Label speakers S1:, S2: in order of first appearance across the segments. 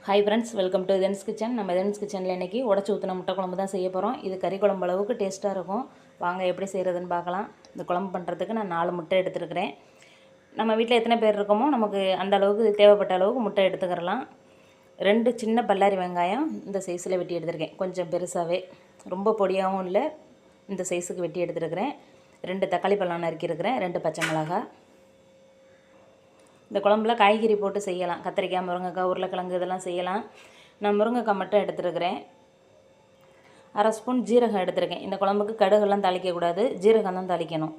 S1: Hi friends, welcome to இதன்ஸ் kitchen. நம்ம இதன்ஸ் கிச்சனில் இன்றைக்கி உடச்சி ஊற்றின முட்டை குழம்பு தான் செய்ய போகிறோம். இது கறி குழம்பு அளவுக்கு டேஸ்ட்டாக இருக்கும். வாங்க எப்படி செய்கிறதுன்னு பார்க்கலாம். இந்த குழம்பு பண்ணுறதுக்கு நான் 4 முட்டை எடுத்துருக்கிறேன். நம்ம வீட்டில் எத்தனை பேர் இருக்கோமோ நமக்கு அந்த அளவுக்கு தேவைப்பட்ட அளவுக்கு முட்டை எடுத்துக்கிறலாம். 2 சின்ன பல்லாரி வெங்காயம் இந்த சைஸில் வெட்டி எடுத்துருக்கேன். கொஞ்சம் பெருசாகவே, ரொம்ப பொடியாகவும் இல்லை, இந்த சைஸுக்கு வெட்டி எடுத்துருக்கிறேன். 2 தக்காளி பழம் நறுக்கியிருக்கிறேன். 2 பச்சை மிளகாய். இந்த குழம்புல காய்கறி போட்டு செய்யலாம். கத்திரிக்காய், முருங்கைக்காய், உருளைக்கிழங்கு இதெல்லாம் செய்யலாம். நான் முருங்கைக்காய் மட்டும் எடுத்துருக்கிறேன். 1/2 ஸ்பூன் ஜீரகம் எடுத்துருக்கேன். இந்த குழம்புக்கு கடுகெல்லாம் தாளிக்கக்கூடாது, ஜீரகம் தான் தாளிக்கணும்.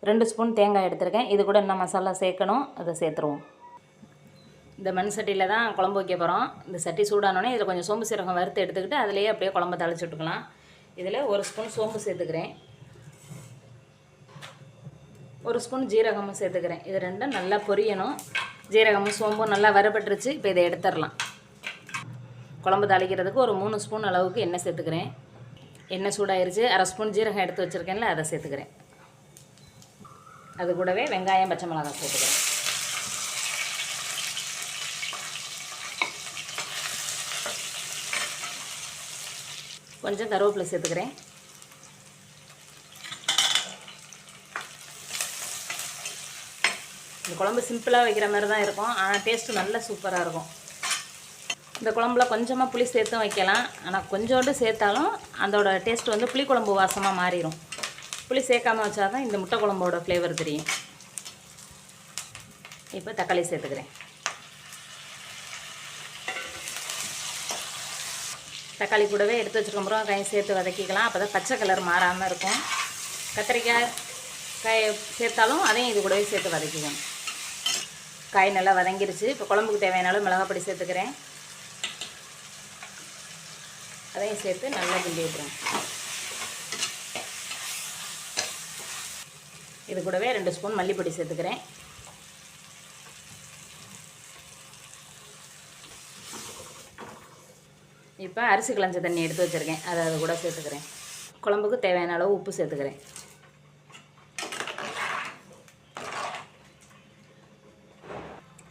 S1: 2 ஸ்பூன் தேங்காய் எடுத்துருக்கேன். இது கூட இன்னும் மசாலா சேர்க்கணும், அதை சேர்த்துருவோம். இந்த மண் சட்டியில் தான் குழம்பு வைக்க போகிறோம். இந்த சட்டி சூடானோடனே இதில் கொஞ்சம் சோம்பு சீரகம் வறுத்து எடுத்துக்கிட்டு அதிலேயே அப்படியே குழம்பு தாளிச்சு விட்டுக்கலாம். இதில் 1 ஸ்பூன் சோம்பு சேர்த்துக்கிறேன். 1 ஸ்பூன் ஜீரகமும் சேர்த்துக்கிறேன். இது ரெண்டும் நல்லா பொரியணும். ஜீரகமும் சோம்பும் நல்லா வறுபட்டுருச்சு. இப்போ இதை எடுத்துடலாம். குழம்பு தாளிக்கிறதுக்கு ஒரு 3 ஸ்பூன் அளவுக்கு எண்ணெய் சேர்த்துக்கிறேன். எண்ணெய் சூடாயிருச்சு. 1/2 ஸ்பூன் ஜீரகம் எடுத்து வச்சுருக்கேன்ல, அதை சேர்த்துக்கிறேன். அது கூடவே வெங்காயம், பச்சை மிளகாய் சேர்த்துக்கிறேன். கொஞ்சம் கருவேப்பிலை சேர்த்துக்கிறேன். இந்த குழம்பு சிம்பிளாக வைக்கிற மாதிரி தான் இருக்கும், ஆனால் டேஸ்ட்டு நல்லா சூப்பராக இருக்கும். இந்த குழம்புல கொஞ்சமாக புளி சேர்த்தும் வைக்கலாம், ஆனால் கொஞ்சோண்டு சேர்த்தாலும் அதோட டேஸ்ட் வந்து புளிக்குழம்பு வாசமாக மாறிடும். புளி சேர்க்காமல் வச்சா தான் இந்த முட்டை குழம்போட ஃப்ளேவர் தெரியும். இப்போ தக்காளி சேர்த்துக்கிறேன். தக்காளி கூடவே எடுத்து வச்சுருக்க முருங்கைக்காயும் சேர்த்து வதக்கிக்கலாம். அப்போ தான் பச்சை கலர் மாறாமல் இருக்கும். கத்திரிக்காய் காய் சேர்த்தாலும் அதையும் இது கூடவே சேர்த்து வதக்கிக்கணும். காய் நல்லா வதங்கிருச்சு. இப்போ குழம்புக்கு தேவையான அளவு மிளகாய் பொடி சேர்த்துக்கிறேன். அதையும் சேர்த்து நல்லா கிண்டி விட்டுறேன். இது கூடவே 2 ஸ்பூன் மல்லிப்பொடி சேர்த்துக்கிறேன். இப்போ அரிசி களைஞ்ச தண்ணி எடுத்து வச்சுருக்கேன், அதை கூட சேர்த்துக்கிறேன். குழம்புக்கு தேவையான அளவு உப்பு சேர்த்துக்கிறேன்.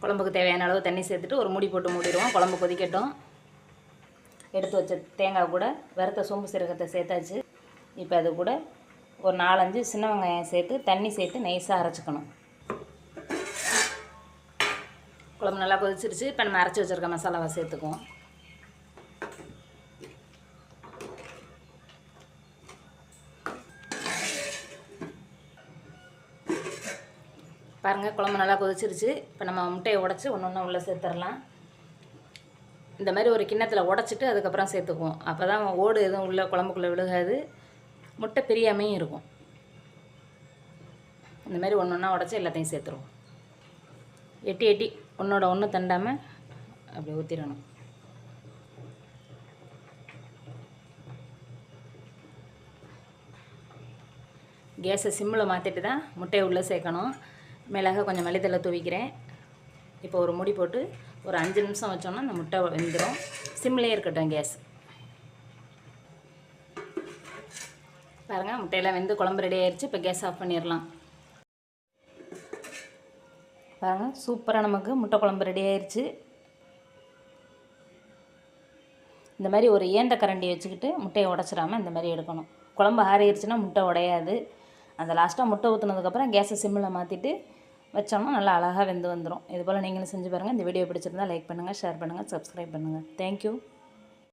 S1: குழம்புக்கு தேவையான அளவு தண்ணி சேர்த்துட்டு ஒரு மூடி போட்டு மூடிடுவோம். குழம்பு கொதிக்கட்டும். எடுத்து வச்ச தேங்காய் கூட வறுத்த சோம்பு சீரகத்தை சேர்த்தாச்சு. இப்போ அது கூட ஒரு 4-5 சின்ன வெங்காயம் சேர்த்து தண்ணி சேர்த்து நைஸாக அரைச்சிக்கணும். குழம்பு நல்லா கொதிச்சிருச்சு. இப்போ நம்ம அரைச்சி வச்சுருக்க மசாலாவை சேர்த்துக்குவோம். பாருங்கள், குழம்பு நல்லா கொதிச்சிருச்சு. இப்போ நம்ம முட்டையை உடச்சி ஒன்று உள்ளே சேர்த்துடலாம். இந்த மாதிரி ஒரு கிண்ணத்தில் உடச்சிட்டு அதுக்கப்புறம் சேர்த்துக்குவோம். அப்போ தான் ஓடு எதுவும் உள்ள குழம்புக்குள்ளே விழுகாது, முட்டை பிரியாமையும் இருக்கும். இந்த மாதிரி ஒன்று உடச்சி எல்லாத்தையும் சேர்த்துருவோம். எட்டி ஒன்றோட ஒன்று தண்டாமல் அப்படி ஊற்றிடணும். கேஸை சிம்மில் மாற்றிட்டு தான் முட்டையை உள்ளே சேர்க்கணும். மிளகாய் கொஞ்சம் மல்லித்தலை தூவிக்கிறேன். இப்போ ஒரு மூடி போட்டு ஒரு 5 நிமிஷம் வச்சோன்னா அந்த முட்டை வெந்துடும். சிம்லேயே இருக்கட்டும் கேஸ். பாருங்கள், முட்டையெல்லாம் வெந்து குழம்பு ரெடி ஆயிடுச்சு. இப்போ கேஸ் ஆஃப் பண்ணிடலாம். பாருங்கள், சூப்பராக நமக்கு முட்டை குழம்பு ரெடி ஆயிடுச்சு. இந்த மாதிரி ஒரு ஏந்த கரண்டி வச்சுக்கிட்டு முட்டையை உடச்சிடாமல் இந்த மாதிரி எடுக்கணும். குழம்பு ஆறிடுச்சுன்னா முட்டை உடையாது. அந்த லாஸ்ட்டாக முட்டை ஊற்றுனதுக்கப்புறம் கேஸை சிம்மில் மாற்றிட்டு வச்சோம்னா நல்லா அழகாக வெந்து வந்துடும். இது போல் நீங்களும் செஞ்சு பாருங்கள். இந்த வீடியோ பிடிச்சிருந்தால் லைக் பண்ணுங்கள், ஷேர் பண்ணுங்கள், சப்ஸ்கிரைப் பண்ணுங்கள். தேங்க்யூ.